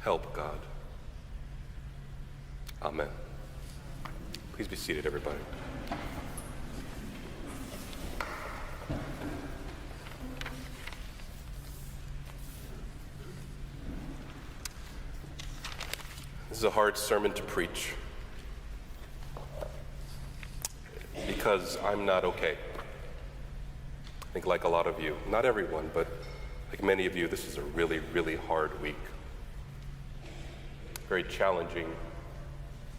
Help, God. Amen. Please be seated, everybody. This is a hard sermon to preach because I'm not okay. I think like a lot of you, not everyone, but like many of you, this is a really, really hard week. Very challenging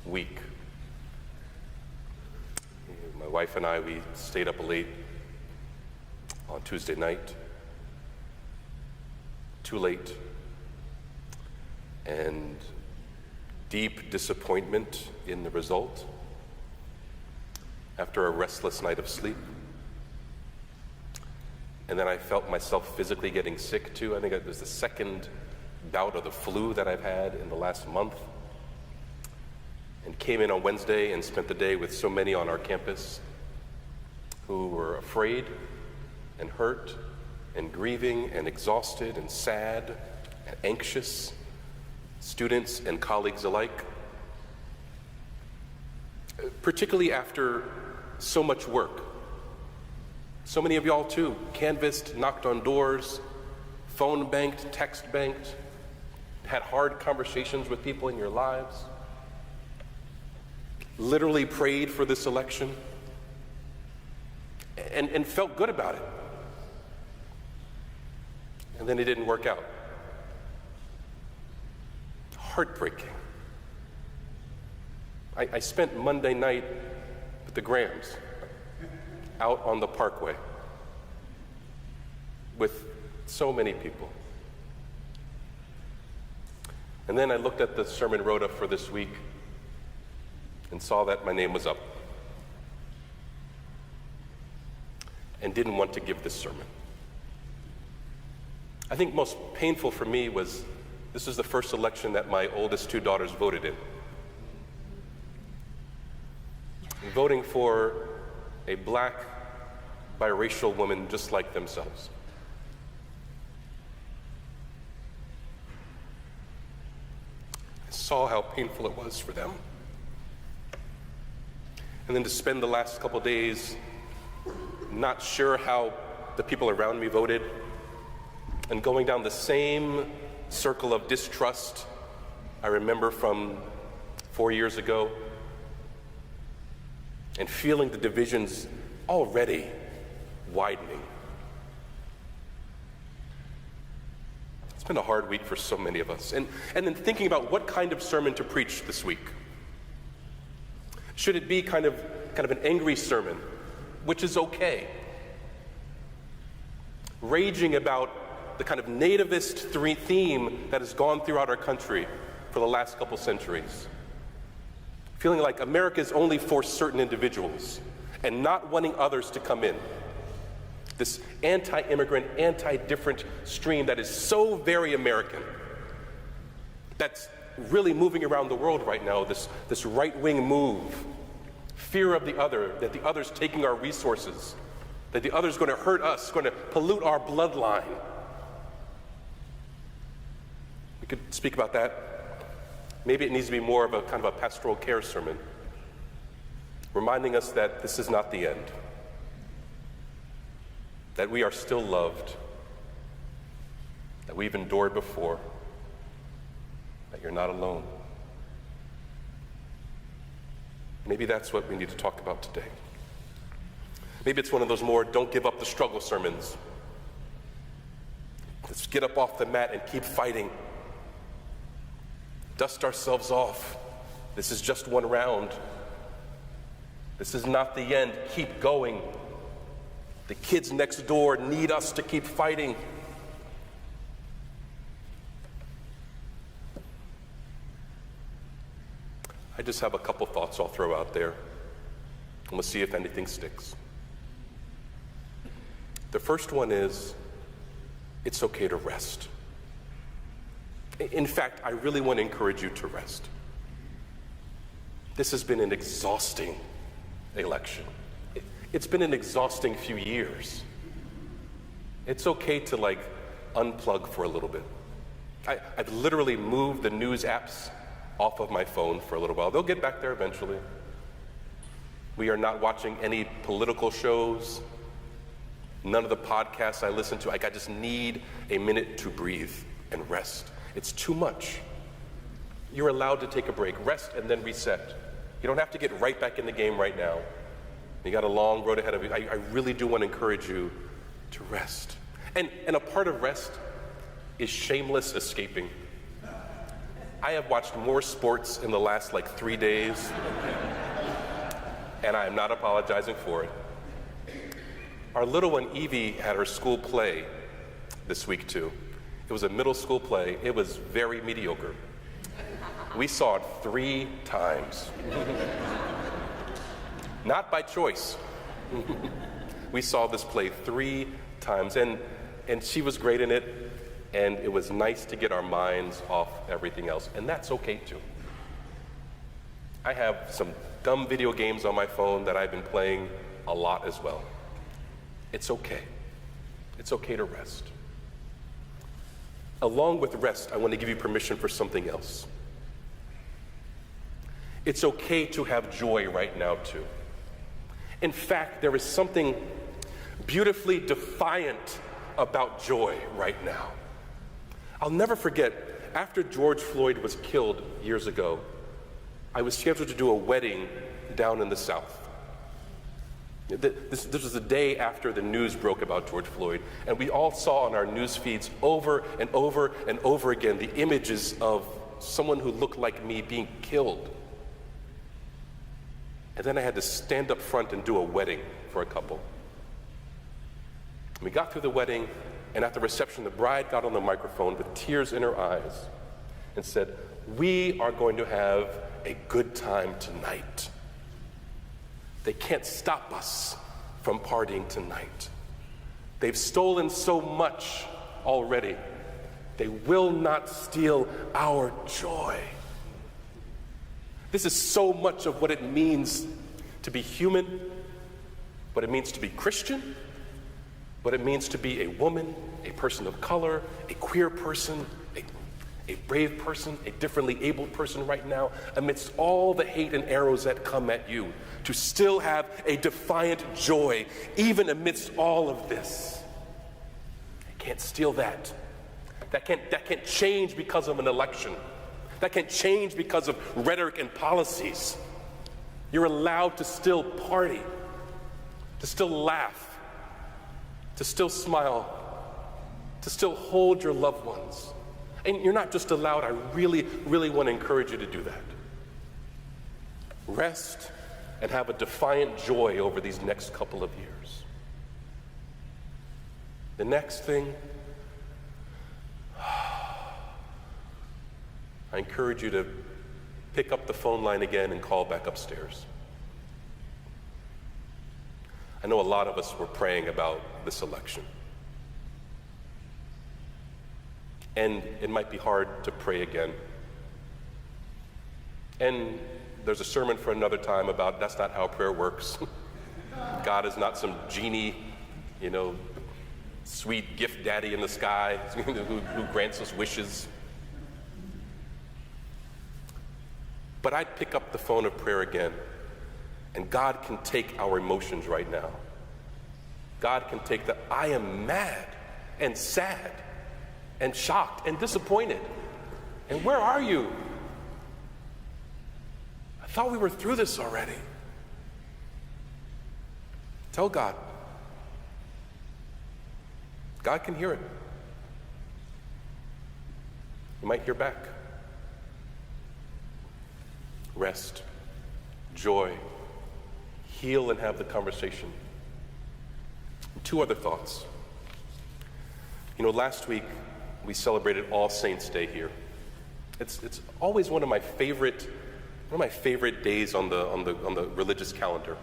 week. My wife and I, we stayed up late on Tuesday night, too late, and deep disappointment in the result after a restless night of sleep. And then I felt myself physically getting sick too. I think it was the second bout of the flu that I've had in the last month. And came in on Wednesday and spent the day with so many on our campus who were afraid and hurt and grieving and exhausted and sad and anxious, students and colleagues alike. Particularly after so much work. So many of y'all too, canvassed, knocked on doors, phone banked, text banked, had hard conversations with people in your lives, literally prayed for this election, and felt good about it. And then it didn't work out. Heartbreaking. I spent Monday night with the Grahams out on the parkway with so many people. And then I looked at the sermon rota for this week and saw that my name was up and didn't want to give this sermon. I think most painful for me was this is the first election that my oldest two daughters voted in. Voting for a black, biracial woman just like themselves. I saw how painful it was for them. And then to spend the last couple days not sure how the people around me voted, and going down the same circle of distrust I remember from 4 years ago, and feeling the divisions already widening. It's been a hard week for so many of us. And then thinking about what kind of sermon to preach this week. Should it be kind of an angry sermon, which is okay? Raging about the kind of nativist theme that has gone throughout our country for the last couple centuries. Feeling like America is only for certain individuals and not wanting others to come in. This anti-immigrant, anti-different stream that is so very American, that's really moving around the world right now, this right-wing move, fear of the other, that the other's taking our resources, that the other's going to hurt us, going to pollute our bloodline. We could speak about that. Maybe it needs to be more of a kind of a pastoral care sermon, reminding us that this is not the end, that we are still loved, that we've endured before, that you're not alone. Maybe that's what we need to talk about today. Maybe it's one of those more don't give up the struggle sermons. Let's get up off the mat and keep fighting. Dust ourselves off. This is just one round. This is not the end. Keep going. The kids next door need us to keep fighting. I just have a couple thoughts I'll throw out there, and we'll see if anything sticks. The first one is, it's okay to rest. In fact, I really want to encourage you to rest. This has been an exhausting election. It's been an exhausting few years. It's okay to unplug for a little bit. I've literally moved the news apps off of my phone for a little while. They'll get back there eventually. We are not watching any political shows, none of the podcasts I listen to. I just need a minute to breathe and rest. It's too much. You're allowed to take a break, rest, and then reset. You don't have to get right back in the game right now. You got a long road ahead of you. I really do want to encourage you to rest. And a part of rest is shameless escaping. I have watched more sports in the last 3 days, and I am not apologizing for it. Our little one Evie had her school play this week too. It was a middle school play. It was very mediocre. We saw it 3 times. Not by choice. We saw this play 3 times, and she was great in it, and it was nice to get our minds off everything else, and that's okay too. I have some dumb video games on my phone that I've been playing a lot as well. It's okay. It's okay to rest. Along with rest, I want to give you permission for something else. It's okay to have joy right now too. In fact, there is something beautifully defiant about joy right now. I'll never forget, after George Floyd was killed years ago, I was scheduled to do a wedding down in the South. This was the day after the news broke about George Floyd, and we all saw on our news feeds over and over and over again the images of someone who looked like me being killed. And then I had to stand up front and do a wedding for a couple. We got through the wedding, and at the reception, the bride got on the microphone with tears in her eyes and said, "We are going to have a good time tonight. They can't stop us from partying tonight. They've stolen so much already. They will not steal our joy." This is so much of what it means to be human, what it means to be Christian, what it means to be a woman, a person of color, a queer person, a brave person, a differently abled person right now, amidst all the hate and arrows that come at you, to still have a defiant joy, even amidst all of this. I can't steal that. That can't change because of an election. That can't change because of rhetoric and policies. You're allowed to still party, to still laugh, to still smile, to still hold your loved ones. And you're not just allowed, I really, really want to encourage you to do that. Rest and have a defiant joy over these next couple of years. The next thing, I encourage you to pick up the phone line again and call back upstairs. I know a lot of us were praying about this election. And it might be hard to pray again. And there's a sermon for another time about that's not how prayer works. God is not some genie, sweet gift daddy in the sky who grants us wishes. But I'd pick up the phone of prayer again, and God can take our emotions right now. God can take the, I am mad and sad and shocked and disappointed. And where are you? I thought we were through this already. Tell God. God can hear it. You might hear back. Rest, joy, heal and have the conversation. 2 other thoughts. Last week we celebrated All Saints Day here. It's always one of my favorite days on the religious calendar.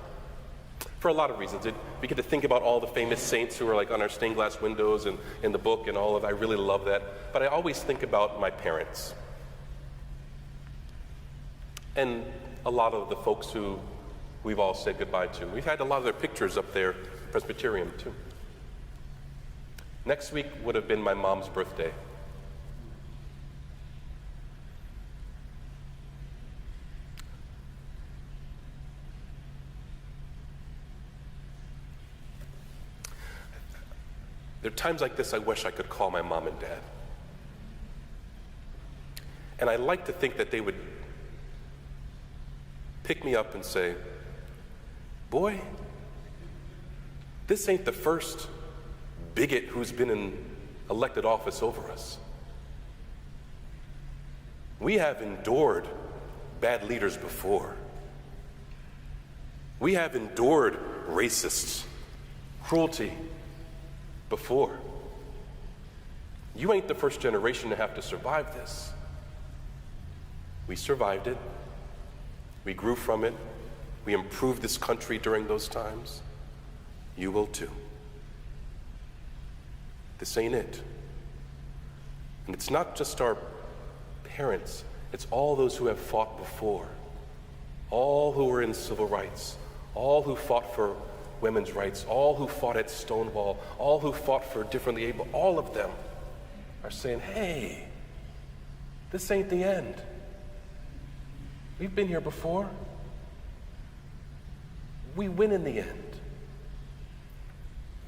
For a lot of reasons. We get to think about all the famous saints who are on our stained glass windows and in the book and all of that. I really love that. But I always think about my parents. And a lot of the folks who we've all said goodbye to. We've had a lot of their pictures up there, Presbyterian too. Next week would have been my mom's birthday. There are times like this I wish I could call my mom and dad. And I like to think that they would pick me up and say, boy, this ain't the first bigot who's been in elected office over us. We have endured bad leaders before. We have endured racists, cruelty before. You ain't the first generation to have to survive this. We survived it. We grew from it. We improved this country during those times. You will too. This ain't it. And it's not just our parents, it's all those who have fought before, all who were in civil rights, all who fought for women's rights, all who fought at Stonewall, all who fought for differently able, all of them are saying, hey, this ain't the end. We've been here before. We win in the end.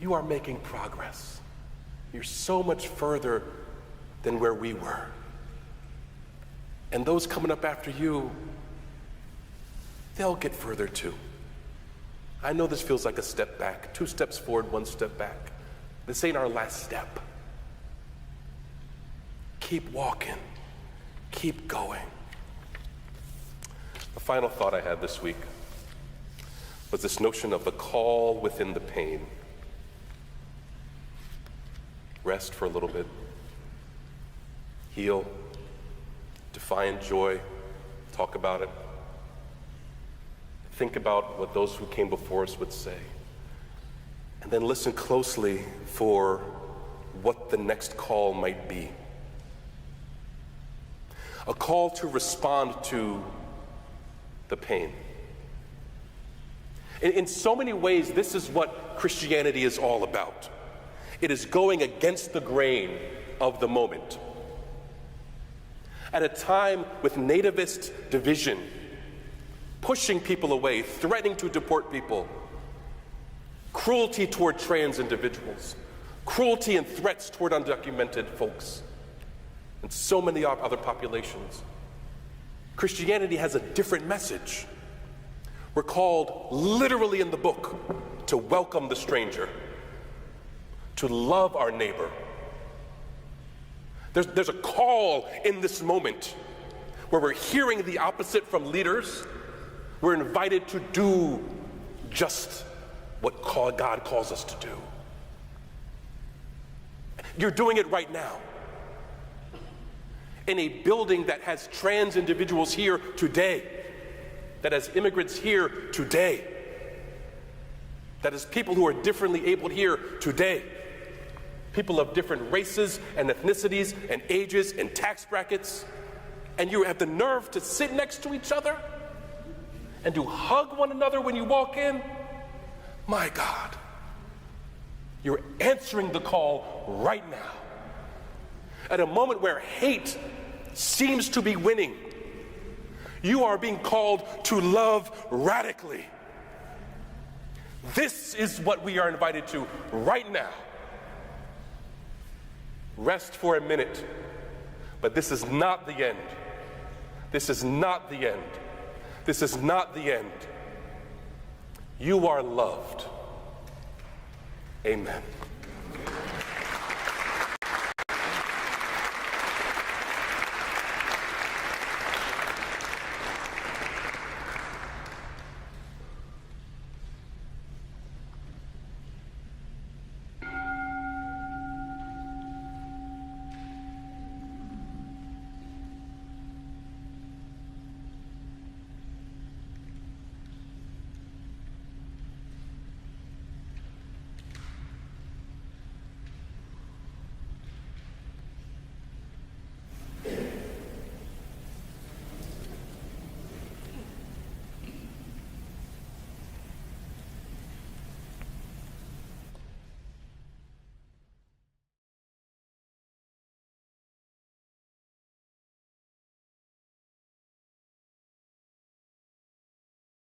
You are making progress. You're so much further than where we were. And those coming up after you, they'll get further too. I know this feels like a step back, 2 steps forward, 1 step back. This ain't our last step. Keep walking, keep going. The final thought I had this week was this notion of the call within the pain. Rest for a little bit, heal, define joy, talk about it. Think about what those who came before us would say. And then listen closely for what the next call might be. A call to respond to the pain. In so many ways, this is what Christianity is all about. It is going against the grain of the moment. At a time with nativist division, pushing people away, threatening to deport people, cruelty toward trans individuals, cruelty and threats toward undocumented folks, and so many other populations. Christianity has a different message. We're called, literally in the book, to welcome the stranger, to love our neighbor. There's a call in this moment where we're hearing the opposite from leaders. We're invited to do just what God calls us to do. You're doing it right now. In a building that has trans individuals here today, that has immigrants here today, that has people who are differently abled here today, people of different races and ethnicities and ages and tax brackets, and you have the nerve to sit next to each other and to hug one another when you walk in. My God, you're answering the call right now. At a moment where hate seems to be winning, you are being called to love radically. This is what we are invited to right now. Rest for a minute, but this is not the end. This is not the end. This is not the end. You are loved. Amen.